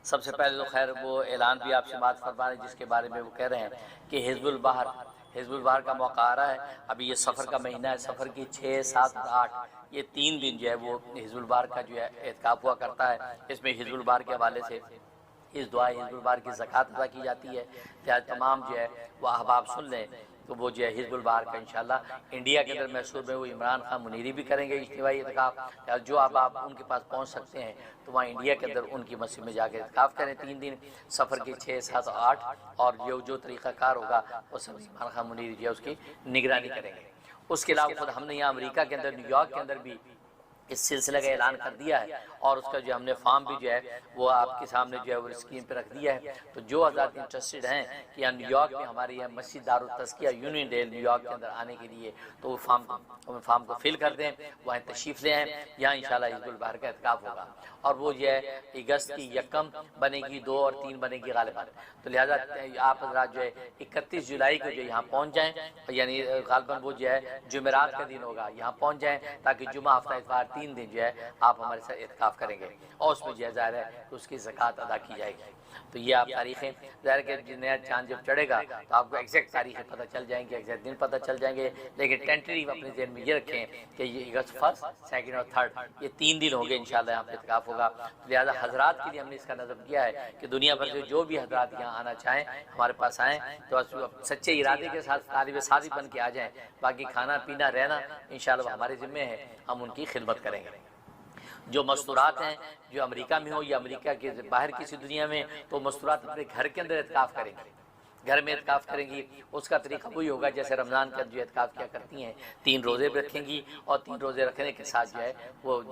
सबसे पहले तो खैर वो ऐलान भी आपसे बात फरमा रहे हैं जिसके बारे में वो कह रहे हैं कि हिज़्बुल बाहर का मौका आ रहा है। अभी ये सफ़र का महीना है, सफ़र की 6, 7 और 8 ये 3 दिन जो है वो हिज़्बुल बाहर का जो है एहतिकाफ हुआ करता है। इसमें हिज़्बुल बाहर के हवाले से इस दुआ हिज़्बुल बाहर की ज़कात अदा की जाती है। लिहाजा तमाम जो है वो अहबाब सुन लें तो वो जो है हिज़्बुल बाहर का इंशाल्लाह इंडिया के अंदर मैसूर में वो इमरान खान मुनीरी भी करेंगे इज्तिमाई एहतिकाफ। जो आप उनके पास पहुँच सकते हैं तो वहाँ इंडिया के अंदर उनकी मस्जिद में जाकर एहतिकाफ करें 3 दिन, सफ़र के 6, 7 और 8 और जो तरीक़ाकार होगा वो सब इमरान खान मुनीरी जो है उसकी निगरानी करेंगे। उसके अलावा खुद हमने यहाँ अमेरिका के अंदर न्यूयॉर्क के अंदर भी इस सिलसिले का ऐलान कर दिया है और उसका जो हमने फॉर्म भी जो है वो आपके सामने जो है वो स्क्रीन पर रख दिया है। तो जो हज़रात इंटरेस्टेड हैं कि यहाँ न्यूयॉर्क में हमारे यहाँ मस्जिद दारुल तज़किया यूनियन डेल न्यूयॉर्क के अंदर आने के लिए तो वो फॉर्म को फिल कर दें, वहाँ तशरीफ़ ले आएँ। यहाँ इंशाल्लाह हिज़्बुल बाहर का एहतिकाफ होगा और वो जो है अगस्त की 1 बनेगी, 2 और 3 बनेगी गालिबन। तो लिहाजा आप हज़रात जो है 31 जुलाई को जो यहाँ पहुँच जाएँ, यानी गालिबन वो जो है जुमेरात का दिन होगा, यहाँ पहुँच जाएँ ताकि जुमा हफ्ता इतवार 3 दिन जो है आप हमारे साथ एहतिकाफ करेंगे और उसमें जो है ज़ाहिर है कि उसकी ज़कात अदा की जाएगी। तो ये आप तारीखें ज़ाहिर है नया चांद जब चढ़ेगा तो आपको एग्जैक्ट तारीखें पता चल जाएंगी, एग्जैक्ट दिन पता चल जाएंगे। लेकिन टेंटेटिव अपने जहन में ये रखें कि ये अगस्त 1, 2 और 3 ये 3 दिन होंगे इंशाल्लाह यहाँ पे एहतिकाफ होगा। तो लिहाजा हज़रात के लिए हमने इसका नज़म किया है कि दुनिया भर से जो भी हज़रात यहाँ आना चाहें हमारे पास आएँ तो सच्चे इरादे के साथ तालिब सादी बन के आ जाएँ। बाकी खाना पीना रहना इंशाल्लाह हमारे ज़िम्मे है, हम उनकी खिदमत करेंगे। जो मस्तूरात हैं जो अमेरिका में हो या अमेरिका के बाहर किसी दुनिया में, तो मस्तूरात अपने घर के अंदर एहतिकाफ करेंगे, घर में एहतिकाफ करेंगी। उसका तरीका वही होगा जैसे रमज़ान का जो एहतिकाफ किया करती हैं, 3 रोज़े रखेंगी और 3 रोज़े रखने के साथ जो है वो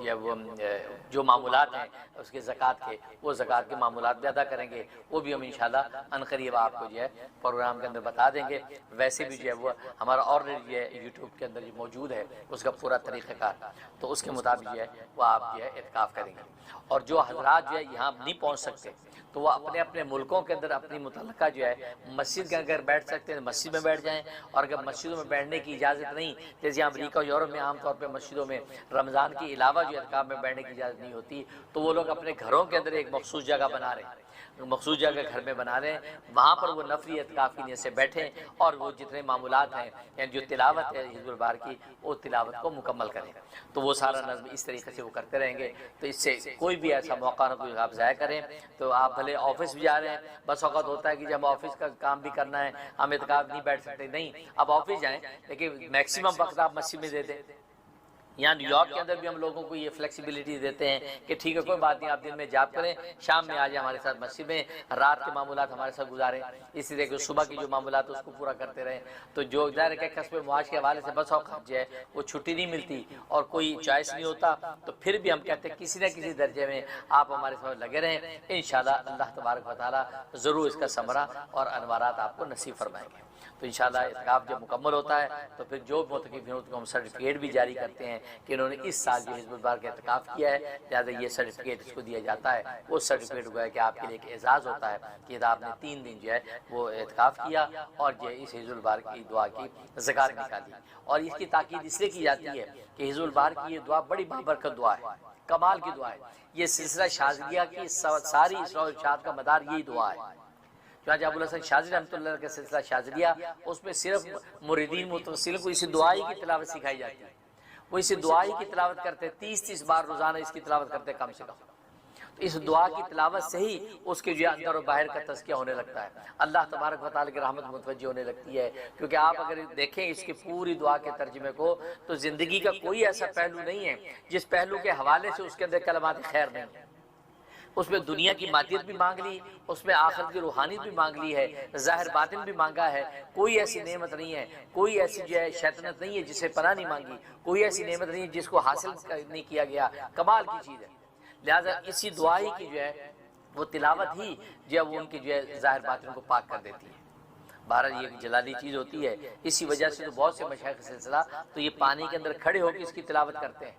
जो मामूलात हैं उसके ज़कात के वो ज़कात के मामूलात भी अदा करेंगे। वो भी हम इंशाल्लाह अनक़रीब आपको जो है प्रोग्राम के अंदर बता देंगे। वैसे भी जो है वो हमारा ऑलरेडी जो है यूट्यूब के अंदर जो मौजूद है उसका पूरा तरीक़ाकार, तो उसके मुताबिक जो है वो आप जो है एहतिकाफ करेंगे। और जो हज़रात जो है यहाँ नहीं पहुँच सकते तो वह अपने अपने मुल्कों के अंदर अपनी मुतल्लका जो है मस्जिद के अगर बैठ सकते हैं मस्जिद में बैठ जाएं। और अगर मस्जिदों में बैठने की इजाज़त नहीं, जैसे अमेरिका और यूरोप में आमतौर पर मस्जिदों में रमज़ान के अलावा जो एहतिकाफ में बैठने की इजाज़त नहीं होती, तो वो लोग अपने घरों के अंदर एक मखसूस जगह बना रहे हैं, मखसूस जगह घर में बना रहे हैं, वहाँ पर वो नफली एहतिकाफ की नीयत से बैठें और वो जितने मामूलात हैं यानी जो तिलावत है हिज़्बुल बाहर की वो तिलावत को मुकम्मल करें। तो वो सारा नज़्म इस तरीके से वो करते रहेंगे। तो इससे कोई भी ऐसा मौका ना कोई आप ज़ाया करें। तो आप भले ऑफिस भी जा रहे हैं, बस वक़्त होता है कि जब ऑफिस का काम भी करना है हम एहतिकाफ नहीं बैठ सकते, नहीं आप ऑफिस जाएँ लेकिन मैक्सिमम वक्त आप मस्जिद में दे दें। यहाँ न्यूयॉर्क के अंदर भी हम लोगों को ये फ्लेक्सिबिलिटी देते हैं कि ठीक है कोई बात नहीं, आप दिन में जॉब करें, शाम में आ जाए हमारे साथ मस्जिद में, रात के मामूलात हमारे साथ गुजारें, इसी तरह सुबह की जो मामूलात उसको पूरा करते रहें। तो जो ज़ाहिर है कस्बे मुआश के हवाले से बस औक़ात जो है वो छुट्टी नहीं मिलती और कोई चॉइस नहीं होता, तो फिर भी हम कहते हैं किसी न किसी दर्जे में आप हमारे साथ लगे रहें। इंशाल्लाह अल्लाह तबारक व तआला ज़रूर इसका समरा और अनवारात आपको नसीब फरमाएंगे। तो इंशाल्लाह एहतिकाफ जब मुकम्मल होता है तो फिर जो मोतकिफ़ीन उनको हम सर्टिफिकेट भी जारी करते हैं कि इन्होंने इस साल जो हिज़्बुल बाहर का एहतिकाफ किया है, लिहाजा ये सर्टिफिकेट इसको दिया जाता है। वो सर्टिफिकेट हुआ है कि आपके लिए एक एजाज़ होता है कि आपने 3 दिन जो है वो एहतिकाफ किया और जो इस हिज़्बुल बाहर की दुआ की ज़कात निकाली। और इसकी ताकीद इसलिए की जाती है कि हिज़्बुल बाहर की ये दुआ बड़ी बाबरकत दुआ है, कमाल की दुआ है। ये सिलसिला शाज़िलिया की सारी इसरा और इरशाद का मदार यही दुआ है। चुनांचे अबुल हसन शाज़िली रहमतुल्लाह अलैह का सिलसिला शाज़िलिया, उसमें सिर्फ मुरीदीन मुतवस्सिल को इसी दुआई की तिलावत सिखाई जाती है। वो इसी दुआई की तिलावत करते 30-30 बार रोज़ाना इसकी तिलावत करते कम से कम। तो इस दुआ की तिलावत से ही उसके जो अंदर और बाहर का तज़किया होने लगता है, अल्लाह तबारक व तआला की रहमत मुतवज्जह होने लगती है। क्योंकि आप अगर देखें इसकी पूरी दुआ के तर्जुमे को तो ज़िंदगी का कोई ऐसा पहलू नहीं है जिस पहलू के हवाले से उसके अंदर कलमात खैर नहीं है। उसमें दुनिया की मादियत भी मांग ली, उसमें आखिरत की रूहानियत भी मांग ली है, ज़ाहिर बातिन भी मांगा है। कोई ऐसी नेमत नहीं है, कोई ऐसी जो है शैतानत नहीं है जिसे पनाह नहीं मांगी, कोई ऐसी नेमत नहीं है जिसको हासिल नहीं किया गया। कमाल की चीज़ है। लिहाजा इसी दुआई की जो है वो तिलावत ही जो है वो उनकी जो है ज़ाहिर बातिन को पाक कर देती है। बहरहाल ये जलाली चीज़ होती है। इसी वजह से तो बहुत से मशाइख सिलसिला तो ये पानी के अंदर खड़े होकर इसकी तिलावत करते हैं।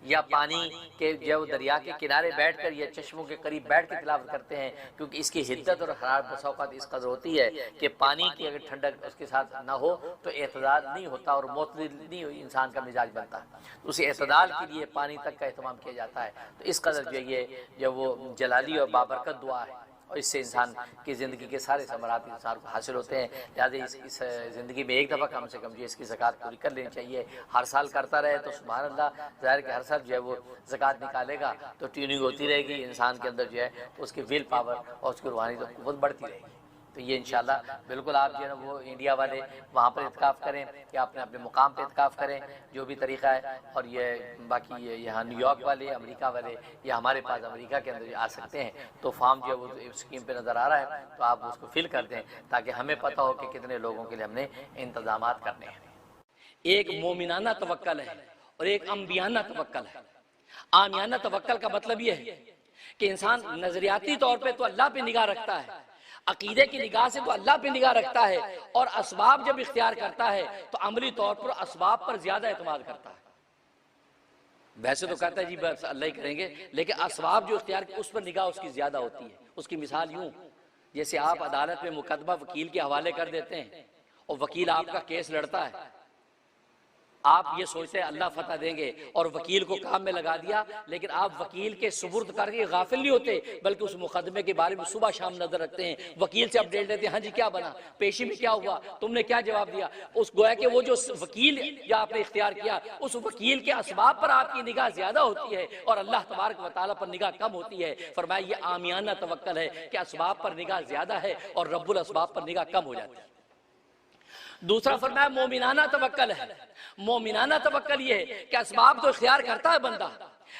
या पानी के जो दरिया के किनारे बैठकर या चश्मों के करीब बैठ कर तिलावत करते हैं, क्योंकि इसकी हिद्दत और हरारत बसा औक़ात इस कदर होती है कि पानी की अगर ठंडक उसके साथ ना हो तो एतदाल नहीं होता और मोतदिल नहीं इंसान का मिजाज बनता। तो उस एतदाल के लिए पानी तक का एहतमाम किया जाता है। तो इस कदर जो ये जो वो जलाली और बाबरकत दुआ है और इससे इंसान की ज़िंदगी के सारे समरात इंसान को हासिल होते हैं। लिहाजा इस ज़िंदगी में एक दफ़ा कम से कम जो इसकी ज़कात पूरी कर लेनी चाहिए। हर साल करता रहे तो सुभान अल्लाह, ज़ाहिर कि हर साल जो है वो ज़कात निकालेगा तो ट्यूनिंग होती रहेगी, इंसान के अंदर जो है उसकी विल पावर और उसकी रूहानी तो क़ुव्वत बढ़ती रहेगी। तो ये इंशाल्लाह बिल्कुल आप जो है ना वो इंडिया वाले वहाँ पर इत्काफ़ करें या अपने अपने मुकाम पे इत्काफ़ करें, जो भी तरीक़ा है। और ये बाकी ये यहाँ न्यूयॉर्क वाले, अमेरिका वाले या हमारे पास अमेरिका के अंदर आ सकते हैं, तो फॉर्म जो है वो स्कीम पे नज़र आ रहा है, तो आप उसको फिल कर दें ताकि हमें पता हो कि कितने लोगों के लिए हमने इंतज़ामात करने हैं। एक मोमिनाना तवक्कल है और एक अम्बियाना तवक्कल है। आमियाना तवक्कल का मतलब ये है कि इंसान नजरियाती तौर पे तो अल्लाह पे निगाह रखता है, अकीदे की निगाह से तो अल्लाह पे निगाह रखता है, और असबाब जब इख्तियार करता है तो अमली तौर पर असबाब पर ज्यादा एतमाद करता है। वैसे तो कहता है जी बस अल्लाह ही करेंगे, लेकिन असबाब जो इख्तियार उस पर निगाह उसकी ज्यादा होती है। उसकी मिसाल यूं, जैसे आप अदालत में मुकदमा वकील के हवाले कर देते हैं और वकील आपका केस लड़ता है, आप ये सोचते हैं अल्लाह फतह देंगे और वकील को काम में लगा दिया, लेकिन आप वकील के सुपुर्द करके गाफिल नहीं होते, बल्कि उस मुकदमे के बारे में सुबह शाम नजर रखते हैं, वकील से अपडेट लेते हैं, हाँ जी क्या बना, पेशी में क्या हुआ, तुमने क्या जवाब दिया। उस गोया के वो जो वकील या आपने इख्तियार किया, उस वकील के असबाब पर आपकी निगाह ज्यादा होती है और अल्लाह तबारक व तआला पर निगाह कम होती है। फरमाया ये आमियाना तवक्कल है कि असबाब पर निगाह ज्यादा है और रब्बुल असबाब पर निगाह कम हो जाती है। दूसरा फरमाया मोमिनाना तवक्कल है। मोमिनाना तवक्कल ये है कि असबाब तो इख्तियार करता है बंदा,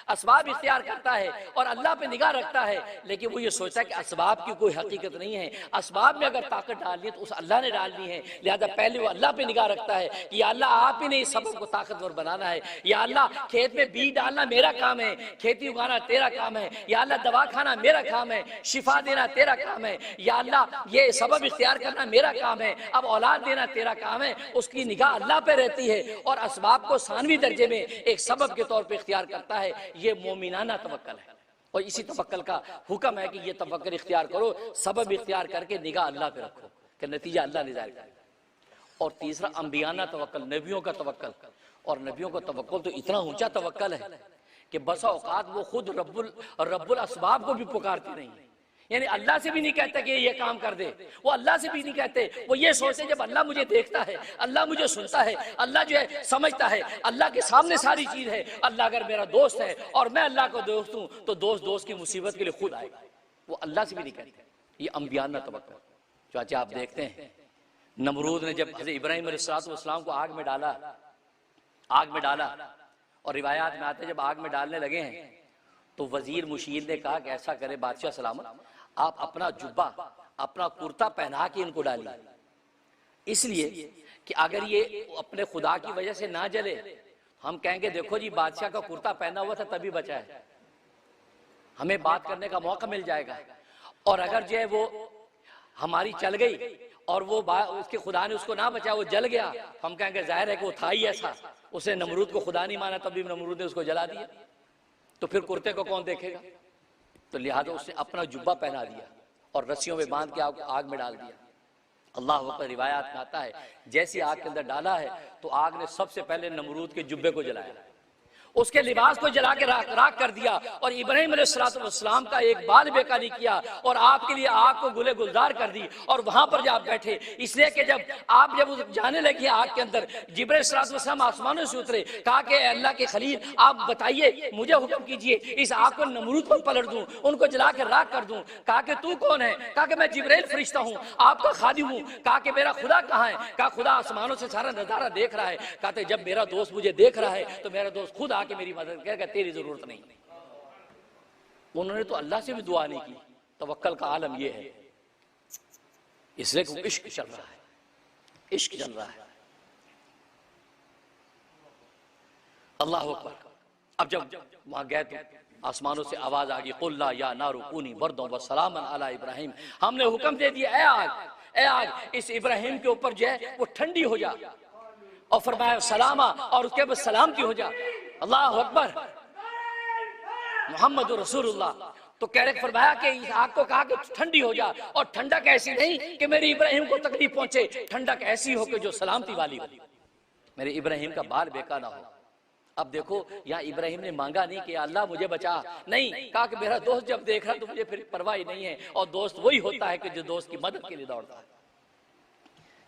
असबाब इख्तियार करता है और अल्लाह पे निगाह रखता है, लेकिन वो ये सोचता है कि असबाब की कोई हकीकत नहीं है, असबाब में अगर ताकत डालनी है तो उस अल्लाह ने डालनी है। लिहाजा पहले वो अल्लाह पे निगाह रखता है कि या अल्लाह आप ही ने इस सबब को ताकतवर बनाना है, या अल्लाह खेत में बीज डालना मेरा काम है, खेती उगाना तेरा काम है, या अल्लाह दवा खाना मेरा काम है, शिफा देना तेरा काम है, या अल्लाह ये सबब इख्तियार करना मेरा काम है, अब औलाद देना तेरा काम है। उसकी निगाह अल्लाह पे रहती है और असबाब को सानवी दर्जे में एक सबब के तौर पर इख्तियार करता है। ये मोमिनाना तवक्कल है और इसी तवक्कल का हुक्म है कि ये तवक्कल इख्तियार करो, सबब इख्तियार करके निगाह अल्लाह पे रखो कि नतीजा अल्लाह ने जाहिर करेगा। और तीसरा अम्बियाना तवक्कल, नबियों का तवक्कल। और नबियों का तवक्कल तो इतना ऊंचा तवक्कल है कि बसा औकात वो खुद रब्बुल असबाब को भी पुकारते नहीं, यानी अल्लाह से भी नहीं कहते कि ये काम कर दे, वो अल्लाह से भी नहीं कहते, वो ये सोचते जब अल्लाह मुझे देखता है, अल्लाह मुझे सुनता है, अल्लाह जो है समझता है, अल्लाह के सामने सारी चीज है, अल्लाह अगर मेरा दोस्त है और मैं अल्लाह को दोस्त हूं तो दोस्त की मुसीबत के लिए खुद आएगा, वो अल्लाह से भी नहीं कहते। ये अम्बियाना तवक्कुल। चाचा आप देखते हैं नमरूद ने जब हज़रत इब्राहीम अलैहिस्सलाम को आग में डाला और रिवायात में आते जब आग में डालने लगे हैं तो वजीर मुशीर ने कहा कि ऐसा करे बादशाह सलामत, आप अपना जुब्बा अपना कुर्ता पहना के इनको डालिए, इसलिए कि अगर ये अपने खुदा की वजह से ना जले हम कहेंगे देखो जी बादशाह का कुर्ता पहना हुआ था तभी बचा है, हमें बात करने का मौका मिल जाएगा। और अगर जो है वो हमारी चल गई और वो उसके खुदा ने उसको ना बचाया, वो जल गया, हम कहेंगे जाहिर है कि वो था ही ऐसा, उसने नमरूद को खुदा नहीं माना तभी नमरूद ने उसको जला दिया, तो फिर कुर्ते को कौन देखेगा। तो लिहाजा उसने अपना जुब्बा पहना दिया और रस्सियों में बांध के आग में डाल दिया। अल्लाह पर रिवायात में आता है जैसी आग के अंदर डाला है तो आग ने सबसे पहले नमरूद के जुब्बे को जलाया, उसके लिबास को जला के राख कर दिया और इब्राहीम अलैहिस्सलाम का एक बाल बेकारी किया और आपके लिए आग को गुले गुलजार कर दी। और वहां पर जब बैठे, इसलिए कि जब जाने लगे आग के अंदर, जिब्रील अलैहिस्सलाम आसमानों से उतरे, कहा कि अल्लाह के खलील आप बताइए, मुझे हुक्म कीजिए इस आग को नमरूद पर पलट दूं, उनको जला के राख कर दूं। कहा कि तू कौन है? कहा कि मैं जिब्रील फरिश्ता हूँ, आपका खादिम हूँ। कहा कि मेरा खुदा कहाँ है? कहा खुदा आसमानों से सारा नजारा देख रहा है। कहते जब मेरा दोस्त मुझे देख रहा है तो मेरा दोस्त खुद कि मेरी मदद करेगा, तेरी जरूरत नहीं। उन्होंने तो अल्लाह से भी दुआ नहीं की। तवक्कल का आलम यह है, इसलिए इश्क चल रहा है, इश्क चल रहा है। अल्लाह अकबर। अब जब वहां गए तो आसमानों से आवाज आ गई, कुल्ला या नारु कूनी बर्दों व सलामन अला इब्राहिम। हमने हुक्म दे दिया ए आग इस इब्राहिम के ऊपर जो है वो ठंडी हो जा, और फरमाया सलामा और उसके बाद सलामती हो जा। अल्लाह अकबर। मोहम्मद रसूलुल्लाह। तो कह रहे फरमाया कि इस आग को कहा कि ठंडी हो जा, और ठंडक ऐसी नहीं कि मेरे इब्राहिम को तकलीफ पहुंचे, ठंडक ऐसी हो कि जो सलामती वाली हो, मेरे इब्राहिम का बाल बेकार ना हो। अब देखो यहाँ इब्राहिम ने मांगा नहीं कि अल्लाह मुझे बचा, नहीं, कहा कि मेरा दोस्त जब देख रहा तो मुझे फिर परवाह ही नहीं है। और दोस्त वही होता है कि जो दोस्त की मदद के लिए दौड़ता है।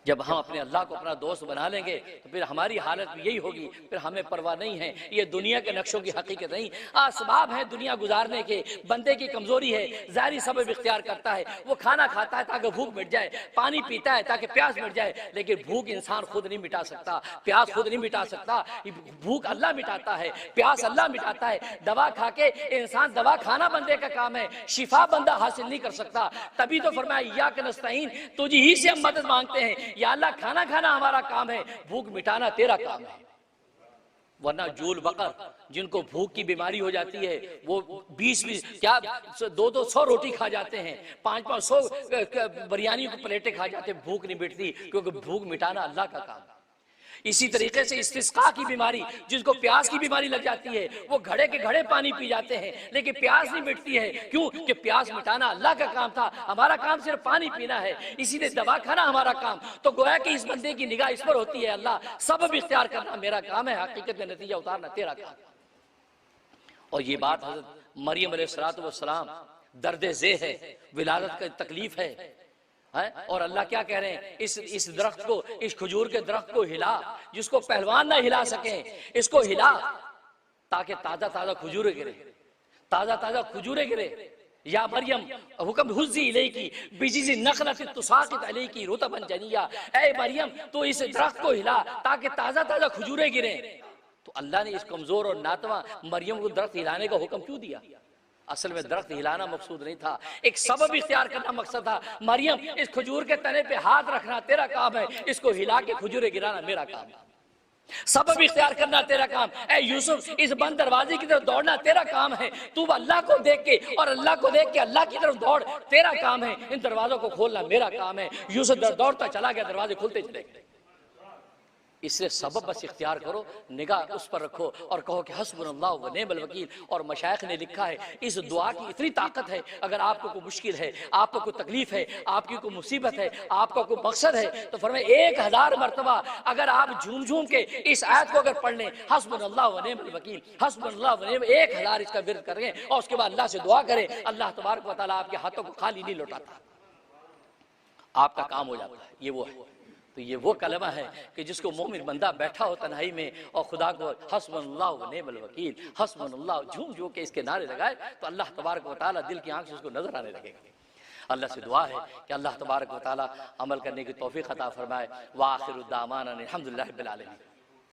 जब हम अपने अल्लाह को अपना दोस्त बना लेंगे तो फिर हमारी हालत भी यही होगी, फिर हमें परवाह नहीं है। ये दुनिया के नक्शों की हकीकत नहीं, असबाब है दुनिया गुजारने के। बंदे की कमजोरी है, ज़ाहिरी सबब इख्तियार करता है। वो खाना खाता है ताकि भूख मिट जाए, पानी पीता है ताकि प्यास मिट जाए, लेकिन भूख इंसान खुद नहीं मिटा सकता, प्यास खुद नहीं मिटा सकता। भूख अल्लाह मिटाता है, प्यास अल्लाह मिटाता है। दवा खा के इंसान, दवा खाना बंदे का काम है, शिफा बंदा हासिल नहीं कर सकता। तभी तो फरमाया इय्याक नस्तईन, तुझे ही से हम मदद मांगते हैं। या अल्लाह खाना खाना हमारा काम है, भूख मिटाना तेरा काम है। वरना जूल बकर जिनको भूख की बीमारी हो जाती है वो 20 क्या 200 रोटी खा जाते हैं, 500 बिरयानी की प्लेटें खा जाते हैं, भूख नहीं मिटती, क्योंकि भूख मिटाना अल्लाह का काम है। इसी तरीके से इस्तिस्का की बीमारी, जिसको प्यास की बीमारी लग जाती है, वो घड़े के घड़े पानी पी जाते हैं लेकिन प्यास नहीं मिटती है। क्यों? कि प्यास मिटाना अल्लाह का काम था, हमारा काम सिर्फ पानी पीना है। इसीलिए दवा खाना हमारा काम। तो गोया कि इस बंदे की निगाह इस पर होती है, अल्लाह सबब इख्तियार करना मेरा काम है, हकीकत में नतीजा उतारना तेरा काम है। और ये बात हज़रत मरियम अलैहिस्सलाम दर्द ज़े है, विलादत का तकलीफ है। और अल्लाह क्या कह रहे हैं, इस दरख्त को, इस खजूर के दरख्त को हिला, जिसको पहलवान ना हिला सके, इसको हिला ताकि ताजा ताजा खजूरें गिरे, ताजा ताजा खजूरें गिरे। या मरियम हुक्म हुज़्ज़ी इलैकी बिजिज़ि नख़लतिन तुसाक़ित अलैकी रुतबन जनिया, ऐ मरियम तो इस दरख्त को हिला ताकि ताजा ताजा खजूरें गिरे। तो अल्लाह ने इस कमजोर और नातवा मरियम को दरख्त हिलाने का हुक्म क्यों दिया? असल में दरख्त हिलाना मकसूद नहीं था, एक सबब इख्तियार करना मकसद था। मरियम इस खजूर के तने पे हाथ रखना तेरा काम है, इसको हिला के खजूरें गिराना मेरा काम है। सबब इख्तियार करना तेरा काम। ऐ यूसुफ इस बंद दरवाजे की तरफ दौड़ना तेरा काम है। तू अल्लाह को देख के और अल्लाह को देख के अल्लाह की तरफ दौड़, तेरा काम है। इन दरवाजों को खोलना मेरा काम है। यूसुफ दौड़ता चला गया, दरवाजे खुलते चले गए। इसलिए सबब बस इख्तियार करो, निगाह उस पर रखो और कहो कि हस्बुनल्लाहु व निअमल वकील। और मशाइख ने लिखा है इस दुआ की इतनी ताकत है, अगर आपको कोई मुश्किल है, आपको कोई तकलीफ है, आपकी कोई मुसीबत है, आपका कोई मकसद है, तो फरमाए 1000 मरतबा अगर आप झूम झूम के इस आयत को अगर पढ़ लें, हस्बुनल्लाहु व निअमल वकील, हस्बुनल्लाहु व निअमल, 1000 इसका विर्द करें और उसके बाद अल्लाह से दुआ करें, अल्लाह तबारक व तआला आपके हाथों को खाली नहीं लौटाता, आपका काम हो जाता है। ये वो है। तो ये वो कलमा है कि जिसको मोमिन बंदा बैठा हो तन्हाई में और खुदा को हस्बुनल्लाहु व निअमल वकील, हस्बुनल्लाहु झूम झूम के इसके नारे लगाए, तो अल्लाह तबारक व तआला दिल की आंख से उसको नजर आने लगेगा। अल्लाह से दुआ है कि अल्लाह तबारक व तआला अमल करने की तौफीक अता फरमाए। व आखिरु दावाना अनिल हम्दुलिल्लाहि रब्बिल आलमीन।